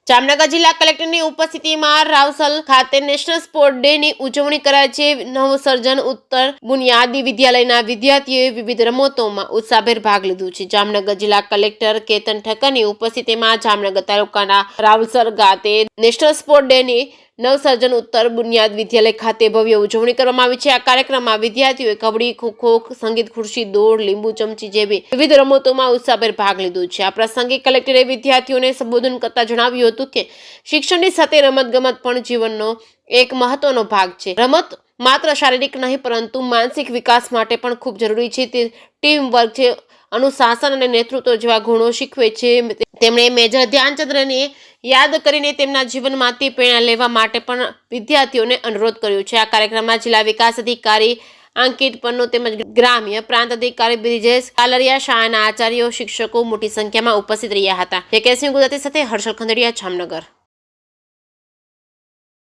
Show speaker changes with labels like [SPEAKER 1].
[SPEAKER 1] જામનગર જિલ્લા કલેક્ટરની ઉપસ્થિતિમાં રાવસલ ખાતે નેશનલ સ્પોર્ટ ડે ની ઉજવણી કરાઈ છે। નવસર્જન ઉત્તર બુનિયાદી વિદ્યાલયના વિદ્યાર્થીઓએ વિવિધ રમતોમાં ઉત્સાહભેર ભાગ લીધો છે। જામનગર જિલ્લા કલેક્ટર કેતન ઠક્કરની ઉપસ્થિતિમાં જામનગર તાલુકાના રાવસર ખાતે નેશનલ સ્પોર્ટ ડે ની નવસર્જન ઉત્તર બુનિયાદ વિદ્યાલય ખાતે ભવ્ય ઉજવણી કરવામાં આવી છે। આ કાર્યક્રમમાં વિદ્યાર્થીઓએ કબડ્ડી, ખોખો, સંગીત ખુરશી દોડ, લીંબુ ચમચી જેવી વિવિધ રમતોમાં ઉત્સાહભેર ભાગ લીધો છે। આ પ્રસંગે કલેક્ટરે વિદ્યાર્થીઓને સંબોધન કરતા જણાવ્યું હતું કે શિક્ષણની સાથે રમતગમત પણ જીવનનો એક મહત્વનો ભાગ છે। રમત માત્ર શારીરિક નહીં પરંતુ માનસિક વિકાસ માટે પણ ખૂબ જરૂરી છે। તે ટીમ વર્ક છે, અનુશાસન અને નેતૃત્વ જેવા ગુણો શીખવે છે। તેમણે મેજર ધ્યાનચંદ્રને યાદ કરીને તેમના જીવનમાંથી પ્રેરણા લેવા માટે પણ વિદ્યાર્થીઓને અનુરોધ કર્યો છે। આ કાર્યક્રમમાં જિલ્લા વિકાસ અધિકારી અંકિત પન્નુ તેમજ ગ્રામ્ય પ્રાંત અધિકારી બ્રિજેશ કાલરિયા, શાળાના આચાર્યો, શિક્ષકો મોટી સંખ્યામાં ઉપસ્થિત રહ્યા હતા। જે કેસની ગુજરાતી સાથે હર્ષલ ખંડેરિયા, જામનગર।